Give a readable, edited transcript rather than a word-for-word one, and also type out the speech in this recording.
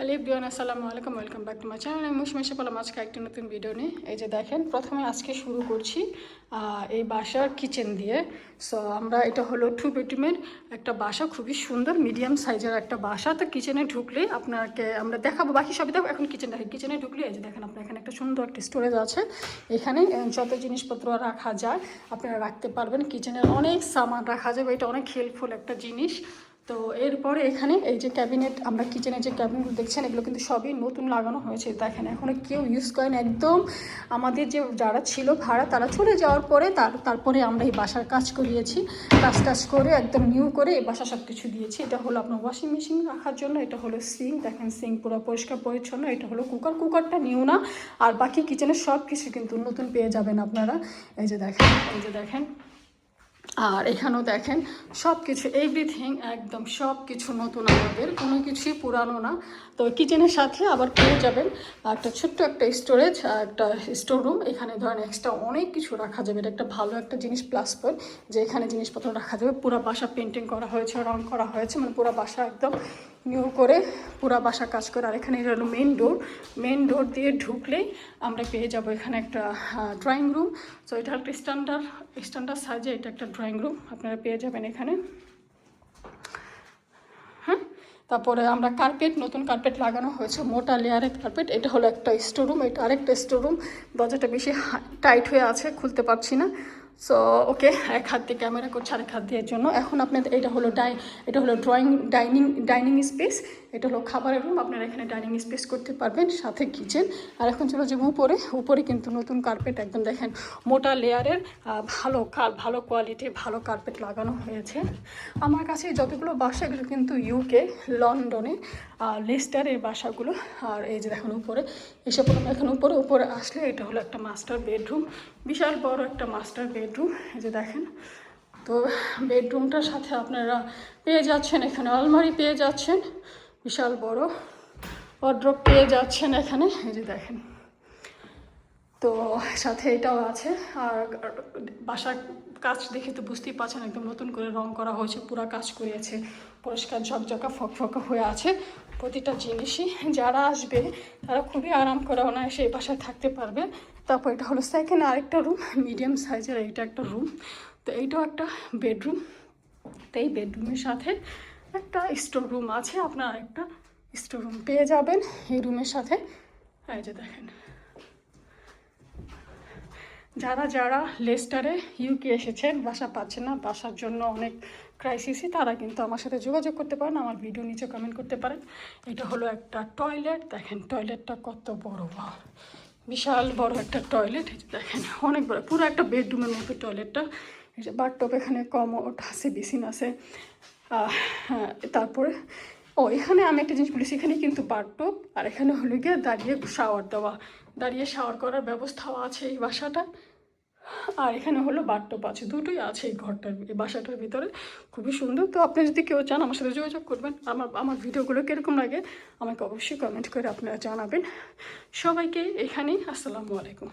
Hello everyone, আসসালামু আলাইকুম, welcome back to my channel. আমি মুশমিশা পেলাম আজকে একটা নতুন ভিডিও নিয়ে। এই যে দেখেন, প্রথমে আজকে শুরু করছি এই বাসার কিচেন দিয়ে। সো এটা হলো 2 বেডরুমের একটা বাসা, খুবই সুন্দর মিডিয়াম সাইজের একটা বাসা। তো কিচেনে ঢুকলে আপনাকে আমরা দেখাবো, বাকি সবই দেখো। এখন কিচেন দেখেন, কিচেনে ঢুকলে এই যে দেখেন আপনার এখানে একটা সুন্দর একটা স্টোরেজ আছে। এখানে যত জিনিসপত্র রাখা যায় আপনারা রাখতে পারবেন। কিচেনের অনেক সামান রাখা যাবে, এটা অনেক হেল্পফুল একটা জিনিস। তো এরপরে এখানে এই যে ক্যাবিনেট, আমরা কিচেনের যে ক্যাবিনেটগুলো দেখছেন এগুলো কিন্তু সবই নতুন লাগানো হয়েছে। দেখেন এখনও কেউ ইউজ করেন, একদম আমাদের যে যারা ছিল ভাড়া তারা চলে যাওয়ার পরে তারপরে আমরা এই বাসার কাজ করিয়েছি। কাজ করে একদম নিউ করে এই বাসা সব কিছু দিয়েছি। এটা হলো আপনার ওয়াশিং মেশিন রাখার জন্য, এটা হলো সিঙ্ক, দেখেন সিঙ্ক পুরো পরিষ্কার পরিচ্ছন্ন। এটা হলো কুকারটা নিউ না, আর বাকি কিচেনের সব কিছু কিন্তু নতুন পেয়ে যাবেন আপনারা। এই যে দেখেন আর এখানেও দেখেন সব কিছু এভরিথিং একদম সব কিছু নতুন, আমাদের কোনো কিছুই পুরানো না। তো কিচেনের সাথে আবার পেয়ে যাবেন একটা ছোট্ট একটা স্টোরেজ, একটা স্টোর রুম। এখানে ধরেন এক্সট্রা অনেক কিছু রাখা যাবে। এটা একটা ভালো একটা জিনিস, প্লাস পয়েন্ট যে এখানে জিনিসপত্র রাখা যাবে। পুরো বাসা পেন্টিং করা হয়েছে, রং করা হয়েছে, মানে পুরো বাসা একদম নিউ করে পুরো বাসা কাজ করে। আর এখানে এটা হলো মেন ডোর দিয়ে ঢুকলেই আমরা পেয়ে যাব এখানে একটা ড্রয়িং রুম। সো এটা একটা স্ট্যান্ডার্ড সাইজে এটা একটা ড্রয়িং রুম আপনারা পেয়ে যাবেন এখানে। হ্যাঁ, তারপরে আমরা নতুন কার্পেট লাগানো হয়েছে, মোটা লেয়ারের কার্পেট। এটা হলো একটা স্টোর রুম, এটা আরেকটা স্টোর রুম। দরজাটা বেশি টাইট হয়ে আছে, খুলতে পারছি না। সো ওকে, এক হাত দিয়ে ক্যামেরা করছে, আরেক হাত দিয়ে জন্য। এখন আপনাদের এটা হলো ডাইনিং স্পেস। এটা হলো খাবারের রুম, আপনারা এখানে ডাইনিং স্পেস করতে পারবেন, সাথে কিচেন। আর এখন চলে যাবো উপরে কিন্তু নতুন কার্পেট একদম দেখেন মোটা লেয়ারের, ভালো কোয়ালিটির ভালো কার্পেট লাগানো হয়েছে। আমার কাছে যতগুলো বাসা এগুলো কিন্তু ইউকে, লন্ডনে, লেস্টারের বাসাগুলো। আর এই যে দেখেন উপরে এসে পড়লাম, এখন উপরে আসলে এটা হলো একটা মাস্টার বেডরুম, বিশাল বড় একটা মাস্টার বেডরুম। এই যে দেখেন, তো বেডরুমটার সাথে আপনারা পেয়ে যাচ্ছেন এখানে আলমারি পেয়ে যাচ্ছেন, বিশাল বড় ওয়ারড্রপ পেয়ে যাচ্ছেন এখানে। এই যে দেখেন, তো সাথে এটাও আছে। আর বাসার কাজ দেখে তো বুঝতেই পারছেন, একদম নতুন করে রং করা হয়েছে, পুরো কাজ করিয়েছে, পরিষ্কার ঝকঝকা ফকফকা হয়ে আছে প্রতিটা জিনিসই। যারা আসবে তারা খুবই আরাম করে অনায়াসে এই বাসায় থাকতে পারবে। তারপর এটা হলো সেকেন্ড আরেকটা রুম, মিডিয়াম সাইজের এইটা একটা রুম। তো এইটাও একটা বেডরুম। তো এই বেডরুমের সাথে একটা স্টোর রুম আছে, আপনারা একটা স্টোর রুম পেয়ে যাবেন এই রুমের সাথে। এই যে দেখেন, যারা লেস্টারে ইউকে এসেছেন, বাসা পাচ্ছেন না, বাসার জন্য অনেক ক্রাইসিসই, তারা কিন্তু আমার সাথে যোগাযোগ করতে পারেন, আমার ভিডিও নিচে কমেন্ট করতে পারেন। এটা হলো একটা টয়লেট, দেখেন টয়লেটটা কত বড়, বিশাল বড় একটা টয়লেট। এই যে দেখেন অনেক বড়, পুরো একটা বেডরুমের মতো টয়লেটটা। এই যে বাথটব, এখানে কমোড আছে, বেসিন আছে। হ্যাঁ, তারপরে এখানে আমি একটা জিনিস বলেছি, এখানে কিন্তু বাথটব, আর এখানে হলো গিয়ে দাঁড়িয়ে শাওয়ার করার ব্যবস্থাও আছে এই বাসাটা। আর এখানে হলো বাথটব আছে, দুটোই আছে এই বাসাটার ভিতরে, খুবই সুন্দর। তো আপনি যদি কেউ চান আমার সাথে যোগাযোগ করবেন। আমার ভিডিওগুলো কীরকম লাগে আমাকে অবশ্যই কমেন্ট করে আপনারা জানাবেন। সবাইকে এখানেই আসসালামু আলাইকুম।